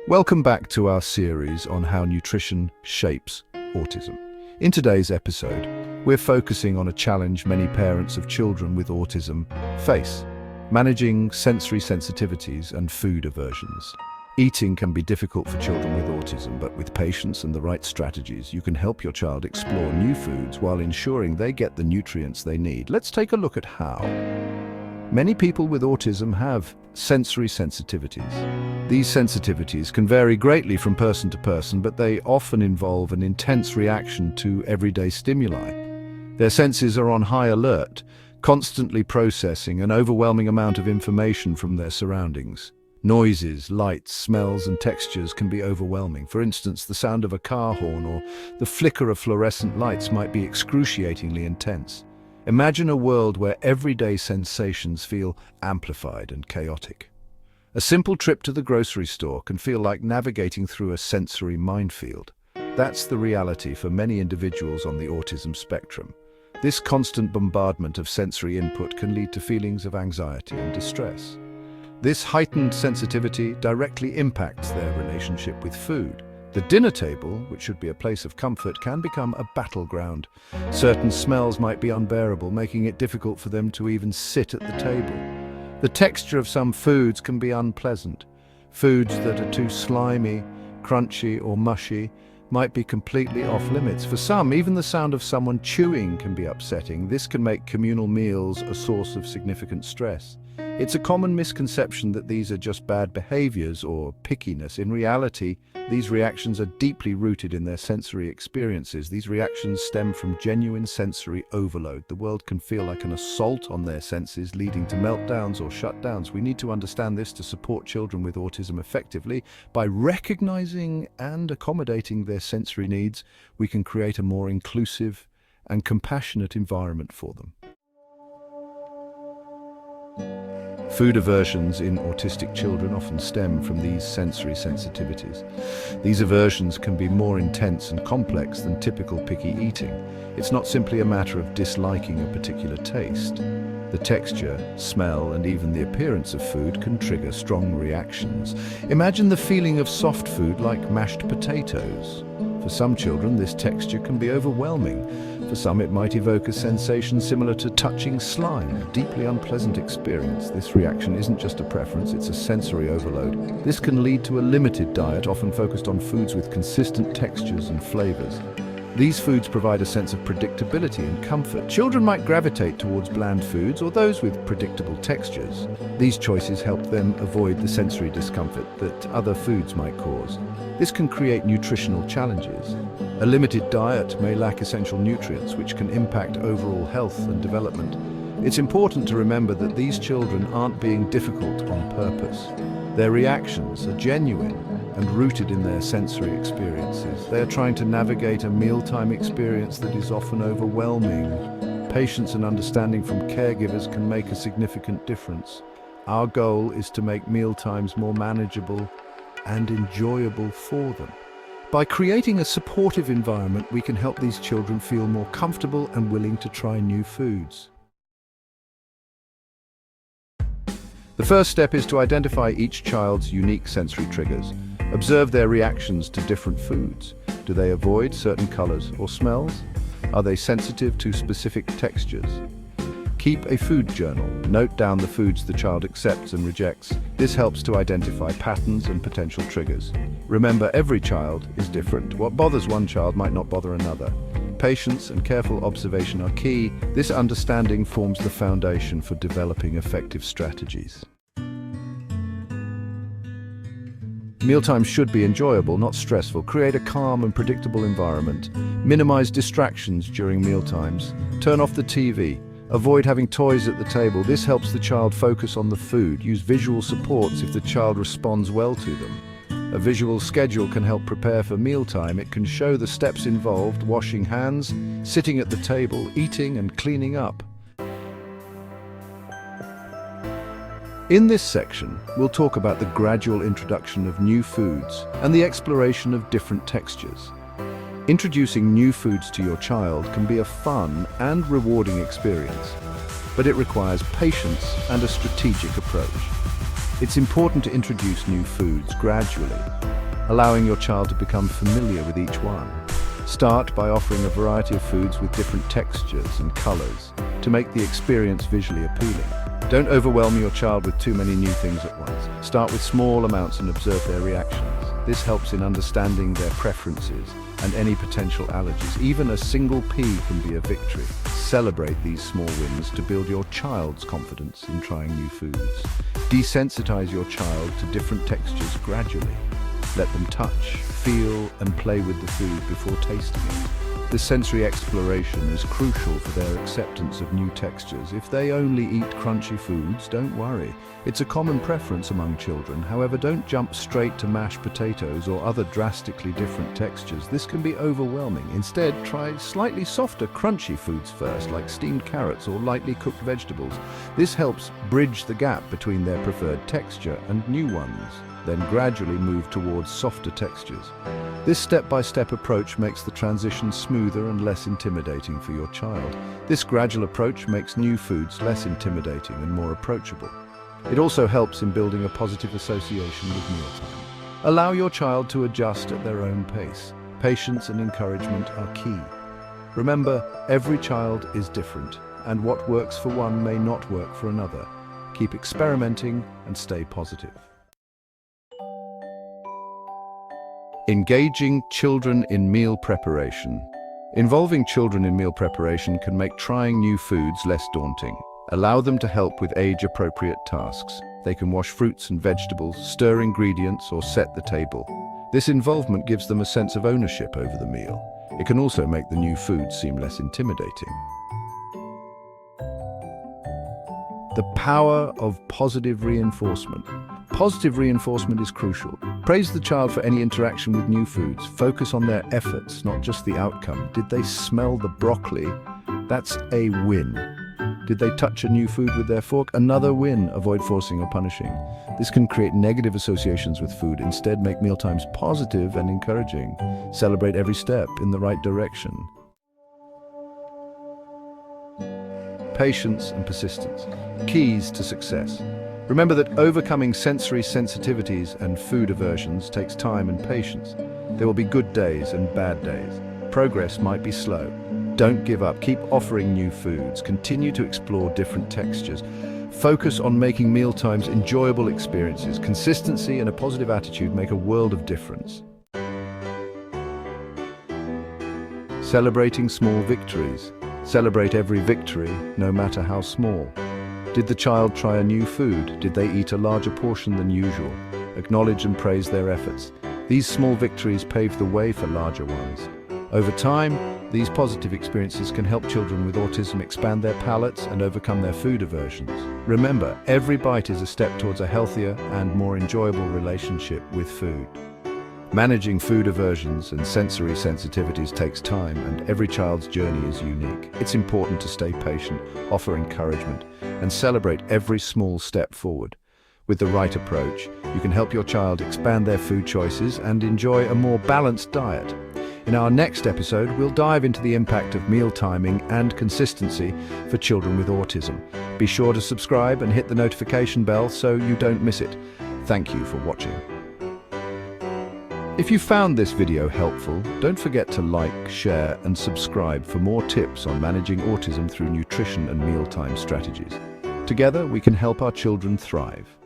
Welcome back to our series on how nutrition shapes autism. In today's episode, we're focusing on a challenge many parents of children with autism face: managing sensory sensitivities and food aversions. Eating can be difficult for children with autism, but with patience and the right strategies, you can help your child explore new foods while ensuring they get the nutrients they need. Let's take a look at how. Many people with autism have sensory sensitivities. These sensitivities can vary greatly from person to person, but they often involve an intense reaction to everyday stimuli. Their senses are on high alert, constantly processing an overwhelming amount of information from their surroundings. Noises, lights, smells, and textures can be overwhelming. For instance, the sound of a car horn or the flicker of fluorescent lights might be excruciatingly intense. Imagine a world where everyday sensations feel amplified and chaotic. A simple trip to the grocery store can feel like navigating through a sensory minefield. That's the reality for many individuals on the autism spectrum. This constant bombardment of sensory input can lead to feelings of anxiety and distress. This heightened sensitivity directly impacts their relationship with food. The dinner table, which should be a place of comfort, can become a battleground. Certain smells might be unbearable, making it difficult for them to even sit at the table. The texture of some foods can be unpleasant. Foods that are too slimy, crunchy, or mushy might be completely off limits. For some, even the sound of someone chewing can be upsetting. This can make communal meals a source of significant stress. It's a common misconception that these are just bad behaviors or pickiness. In reality, these reactions are deeply rooted in their sensory experiences. These reactions stem from genuine sensory overload. The world can feel like an assault on their senses, leading to meltdowns or shutdowns. We need to understand this to support children with autism effectively. By recognizing and accommodating their sensory needs, we can create a more inclusive and compassionate environment for them. Food aversions in autistic children often stem from these sensory sensitivities. These aversions can be more intense and complex than typical picky eating. It's not simply a matter of disliking a particular taste. The texture, smell, and even the appearance of food can trigger strong reactions. Imagine the feeling of soft food like mashed potatoes. For some children, this texture can be overwhelming. For some, it might evoke a sensation similar to touching slime, a deeply unpleasant experience. This reaction isn't just a preference, it's a sensory overload. This can lead to a limited diet, often focused on foods with consistent textures and flavors. These foods provide a sense of predictability and comfort. Children might gravitate towards bland foods or those with predictable textures. These choices help them avoid the sensory discomfort that other foods might cause. This can create nutritional challenges. A limited diet may lack essential nutrients, which can impact overall health and development. It's important to remember that these children aren't being difficult on purpose. Their reactions are genuine and rooted in their sensory experiences. They are trying to navigate a mealtime experience that is often overwhelming. Patience and understanding from caregivers can make a significant difference. Our goal is to make mealtimes more manageable and enjoyable for them. By creating a supportive environment, we can help these children feel more comfortable and willing to try new foods. The first step is to identify each child's unique sensory triggers. Observe their reactions to different foods. Do they avoid certain colors or smells? Are they sensitive to specific textures? Keep a food journal. Note down the foods the child accepts and rejects. This helps to identify patterns and potential triggers. Remember, every child is different. What bothers one child might not bother another. Patience and careful observation are key. This understanding forms the foundation for developing effective strategies. Mealtimes should be enjoyable, not stressful. Create a calm and predictable environment. Minimize distractions during mealtimes. Turn off the TV. Avoid having toys at the table. This helps the child focus on the food. Use visual supports if the child responds well to them. A visual schedule can help prepare for mealtime. It can show the steps involved: washing hands, sitting at the table, eating, and cleaning up. In this section, we'll talk about the gradual introduction of new foods and the exploration of different textures. Introducing new foods to your child can be a fun and rewarding experience, but it requires patience and a strategic approach. It's important to introduce new foods gradually, allowing your child to become familiar with each one. Start by offering a variety of foods with different textures and colors to make the experience visually appealing. Don't overwhelm your child with too many new things at once. Start with small amounts and observe their reactions. This helps in understanding their preferences and any potential allergies. Even a single pea can be a victory. Celebrate these small wins to build your child's confidence in trying new foods. Desensitize your child to different textures gradually. Let them touch, feel, and play with the food before tasting it. This sensory exploration is crucial for their acceptance of new textures. If they only eat crunchy foods, don't worry. It's a common preference among children. However, don't jump straight to mashed potatoes or other drastically different textures. This can be overwhelming. Instead, try slightly softer, crunchy foods first, like steamed carrots or lightly cooked vegetables. This helps bridge the gap between their preferred texture and new ones. Then gradually move towards softer textures. This step-by-step approach makes the transition smoother and less intimidating for your child. This gradual approach makes new foods less intimidating and more approachable. It also helps in building a positive association with mealtime. Allow your child to adjust at their own pace. Patience and encouragement are key. Remember, every child is different, and what works for one may not work for another. Keep experimenting and stay positive. Engaging children in meal preparation. Involving children in meal preparation can make trying new foods less daunting. Allow them to help with age-appropriate tasks. They can wash fruits and vegetables, stir ingredients, or set the table. This involvement gives them a sense of ownership over the meal. It can also make the new food seem less intimidating. The power of positive reinforcement. Positive reinforcement is crucial. Praise the child for any interaction with new foods. Focus on their efforts, not just the outcome. Did they smell the broccoli? That's a win. Did they touch a new food with their fork? Another win. Avoid forcing or punishing. This can create negative associations with food. Instead, make mealtimes positive and encouraging. Celebrate every step in the right direction. Patience and persistence. Keys to success. Remember that overcoming sensory sensitivities and food aversions takes time and patience. There will be good days and bad days. Progress might be slow. Don't give up. Keep offering new foods. Continue to explore different textures. Focus on making mealtimes enjoyable experiences. Consistency and a positive attitude make a world of difference. Celebrating small victories. Celebrate every victory, no matter how small. Did the child try a new food? Did they eat a larger portion than usual? Acknowledge and praise their efforts. These small victories pave the way for larger ones. Over time, these positive experiences can help children with autism expand their palates and overcome their food aversions. Remember, every bite is a step towards a healthier and more enjoyable relationship with food. Managing food aversions and sensory sensitivities takes time, and every child's journey is unique. It's important to stay patient, offer encouragement, and celebrate every small step forward. With the right approach, you can help your child expand their food choices and enjoy a more balanced diet. In our next episode, we'll dive into the impact of meal timing and consistency for children with autism. Be sure to subscribe and hit the notification bell so you don't miss it. Thank you for watching. If you found this video helpful, don't forget to like, share, and subscribe for more tips on managing autism through nutrition and mealtime strategies. Together, we can help our children thrive.